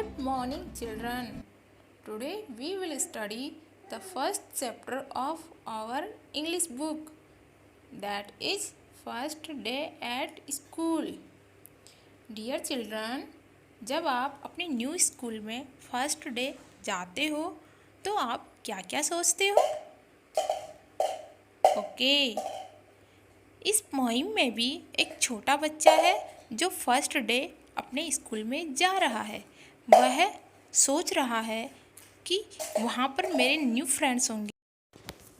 Good morning, children. Today we will study the first chapter of our English book, that is First Day at School. Dear children, जब आप अपने new school में first day जाते हो तो आप क्या क्या सोचते हो? ओके, इस मुहिम में भी एक छोटा बच्चा है जो फर्स्ट डे अपने स्कूल में जा रहा है। वह सोच रहा है कि वहाँ पर मेरे न्यू फ्रेंड्स होंगे,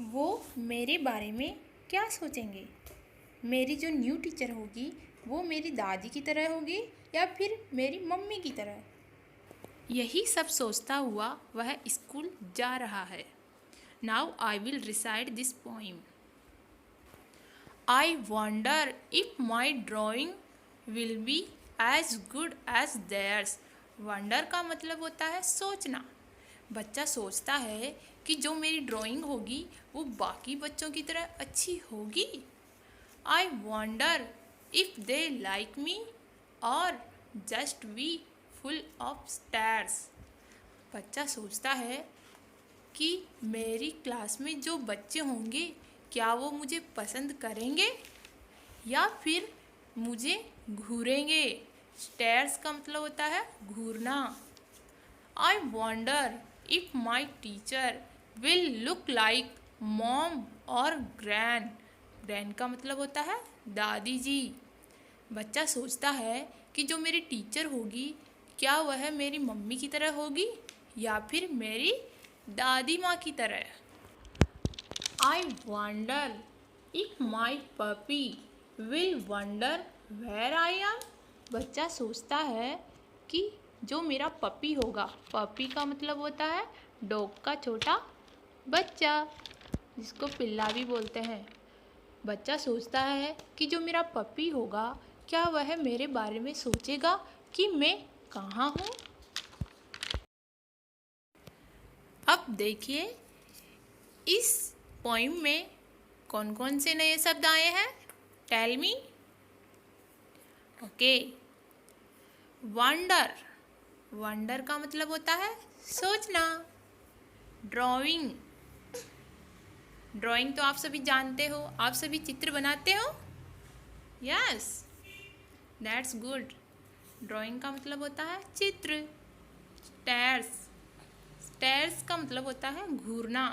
वो मेरे बारे में क्या सोचेंगे। मेरी जो न्यू टीचर होगी वो मेरी दादी की तरह होगी या फिर मेरी मम्मी की तरह। यही सब सोचता हुआ वह स्कूल जा रहा है। Now I will recite this poem. I wonder if my drawing will be as good as theirs. Wonder का मतलब होता है सोचना। बच्चा सोचता है कि जो मेरी ड्राइंग होगी वो बाकी बच्चों की तरह अच्छी होगी। I wonder if they like me or just be full of stars. बच्चा सोचता है कि मेरी क्लास में जो बच्चे होंगे क्या वो मुझे पसंद करेंगे या फिर मुझे घूरेंगे। स्टेयर्स का मतलब होता है घूरना। I wonder if my teacher will look like mom और ग्रैंड। ग्रैंड का मतलब होता है दादी जी। बच्चा सोचता है कि जो मेरी टीचर होगी क्या वह मेरी मम्मी की तरह होगी या फिर मेरी दादी माँ की तरह। I wonder if my puppy will wonder where I am. बच्चा सोचता है कि जो मेरा पपी होगा, पपी का मतलब होता है डॉग का छोटा बच्चा, जिसको पिल्ला भी बोलते हैं। बच्चा सोचता है कि जो मेरा पपी होगा क्या वह मेरे बारे में सोचेगा कि मैं कहाँ हूँ। अब देखिए इस पोइम में कौन कौन से नए शब्द आए हैं। Tell me. Okay, wonder, wonder का मतलब होता है सोचना। ड्राइंग, ड्राइंग तो आप सभी जानते हो, आप सभी चित्र बनाते हो। Yes, that's good. ड्राइंग का मतलब होता है चित्र। स्टेयर्स, स्टेयर्स का मतलब होता है घूरना।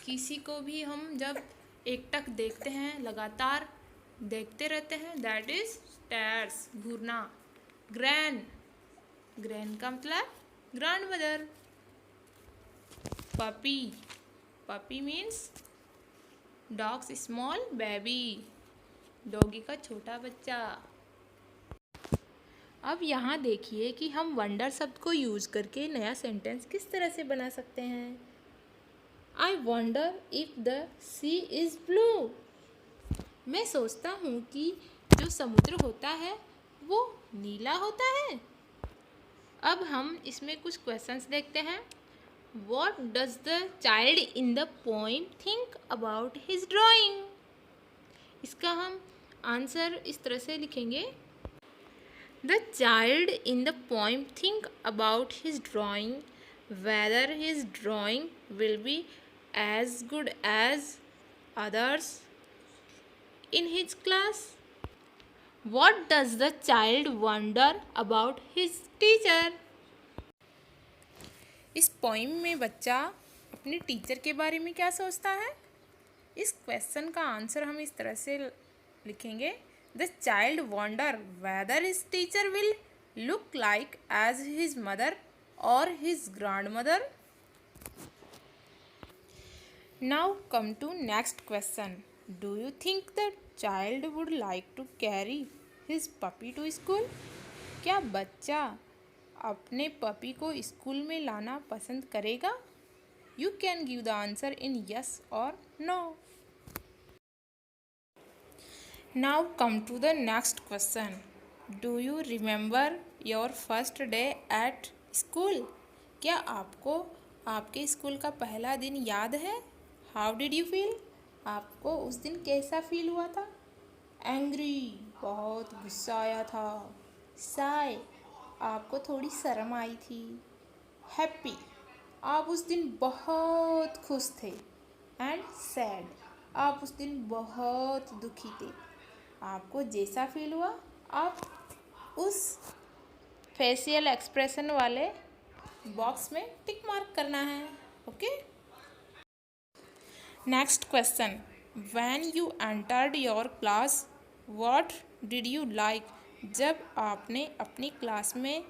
किसी को भी हम जब एकटक देखते हैं, लगातार देखते रहते हैं, दैट इज स्टेयर्स, घूरना। ग्रैंड, ग्रैंड का मतलब grandmother. Puppy, puppy means dog's small baby, doggy का छोटा बच्चा। अब यहाँ देखिए कि हम वंडर शब्द को यूज करके नया सेंटेंस किस तरह से बना सकते हैं। I wonder if the sea is blue. मैं सोचता हूँ कि जो समुद्र होता है वो नीला होता है। अब हम इसमें कुछ क्वेश्चंस देखते हैं। What does the child in the poem think about his drawing? इसका हम आंसर इस तरह से लिखेंगे। The child in the poem think about his drawing, whether his drawing will be as good as others in his class. What does the child wonder about his teacher? इस poem में बच्चा अपने teacher के बारे में क्या सोचता है। इस क्वेश्चन का आंसर हम इस तरह से लिखेंगे। The child wonder whether his teacher will look like as his mother or his grandmother. Now come to next question. Do you think the child would like to carry his puppy to school? क्या बच्चा अपने puppy को school में लाना पसंद करेगा? You can give the answer in yes or no. Now come to the next question. Do you remember your first day at school? क्या आपको आपके स्कूल का पहला दिन याद है? How did you feel? आपको उस दिन कैसा फील हुआ था? एंग्री, बहुत गुस्सा आया था। साय, आपको थोड़ी शर्म आई थी। हैप्पी, आप उस दिन बहुत खुश थे। एंड सैड, आप उस दिन बहुत दुखी थे। आपको जैसा फील हुआ आप उस फेशियल एक्सप्रेशन वाले बॉक्स में टिक मार्क करना है। Okay. Next question, when you entered your class what did you like? जब आपने अपनी क्लास में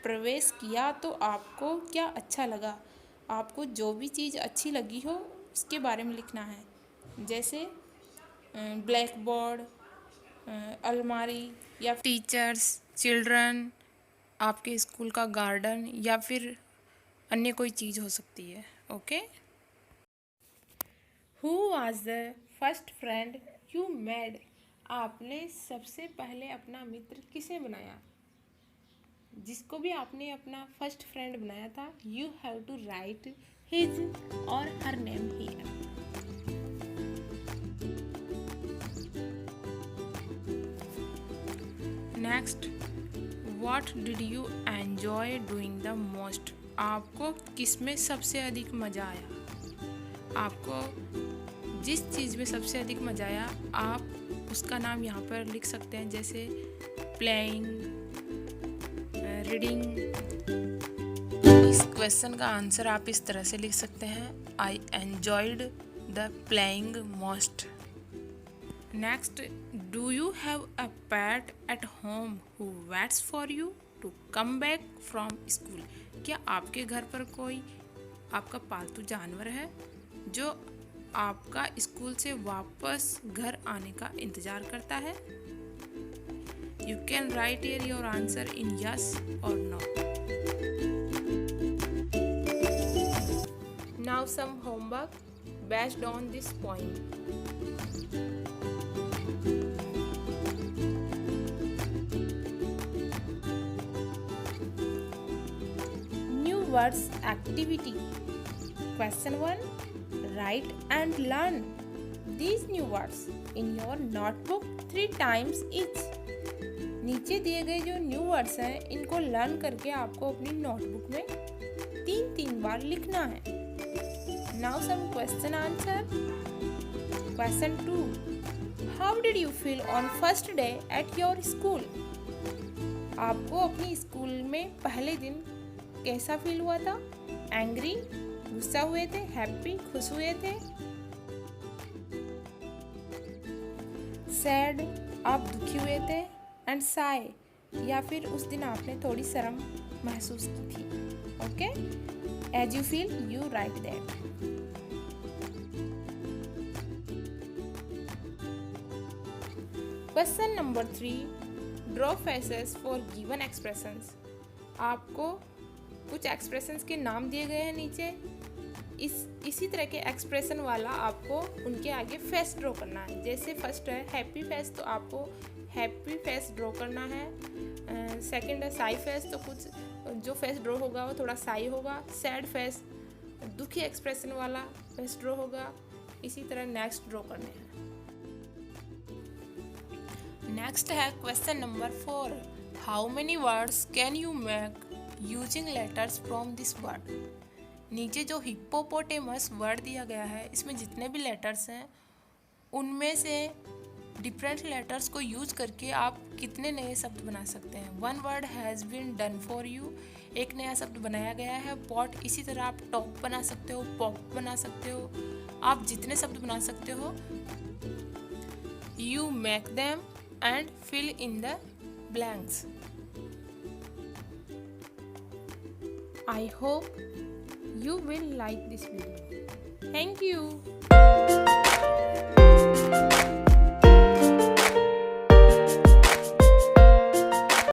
प्रवेश किया तो आपको क्या अच्छा लगा? आपको जो भी चीज़ अच्छी लगी हो उसके बारे में लिखना है, जैसे ब्लैक बोर्ड, अलमारी, या टीचर्स, चिल्ड्रन, आपके स्कूल का गार्डन, या फिर अन्य कोई चीज़ हो सकती है। Okay. Who was the first friend you made? आपने सबसे पहले अपना मित्र किसे बनाया? जिसको भी आपने अपना फर्स्ट फ्रेंड बनाया था, you have to write his or her name here. Next, what did you enjoy doing the most? आपको किस में सबसे अधिक मज़ा आया? आपको जिस चीज़ में सबसे अधिक मज़ा आया आप उसका नाम यहाँ पर लिख सकते हैं, जैसे प्लेइंग, रीडिंग। इस क्वेश्चन का आंसर आप इस तरह से लिख सकते हैं, I enjoyed the playing most. Next, do you have a pet at home who waits for you to come back from school? क्या आपके घर पर कोई आपका पालतू जानवर है जो आपका स्कूल से वापस घर आने का इंतज़ार करता है? You can write here your answer in yes or no. Now some homework based on this poem. New words activity. Question 1. Write and learn these new words in your notebook 3 times each. नीचे दिए गए जो new words हैं इनको learn करके आपको अपनी notebook में 3 बार लिखना है। Now some question answer. Question 2, how did you feel on first day at your school? आपको अपनी स्कूल में पहले दिन कैसा फील हुआ था? एंग्री, गुस्सा हुए थे, हैप्पी, खुश हुए थे, सैड, आप दुखी हुए थे, एंड साय, या फिर उस दिन आपने थोड़ी शर्म महसूस की थी। Okay, as you feel you write that. Question number 3, draw faces for given expressions. आपको कुछ एक्सप्रेशंस के नाम दिए गए हैं नीचे, इसी तरह के एक्सप्रेशन वाला आपको उनके आगे फेस ड्रॉ करना है। जैसे फर्स्ट है हैप्पी फेस, तो आपको हैप्पी फेस ड्रॉ करना है। सेकंड है साई फेस, तो कुछ जो फेस ड्रॉ होगा वो थोड़ा साई होगा। सैड फेस, दुखी एक्सप्रेशन वाला फेस ड्रॉ होगा। इसी तरह नेक्स्ट ड्रॉ करने हैं। नेक्स्ट है question number 4, how many words can you make using letters from this word? नीचे जो हिप्पोपोटेमस वर्ड दिया गया है इसमें जितने भी लेटर्स हैं उनमें से डिफरेंट लेटर्स को यूज करके आप कितने नए शब्द बना सकते हैं? 1 word has been done for you, एक नया शब्द बनाया गया है। पॉट, इसी तरह आप टॉप बना सकते हो, पॉप बना सकते हो, आप जितने शब्द बना सकते हो। You make them and fill in the blanks. I hope you will like this video. Thank you.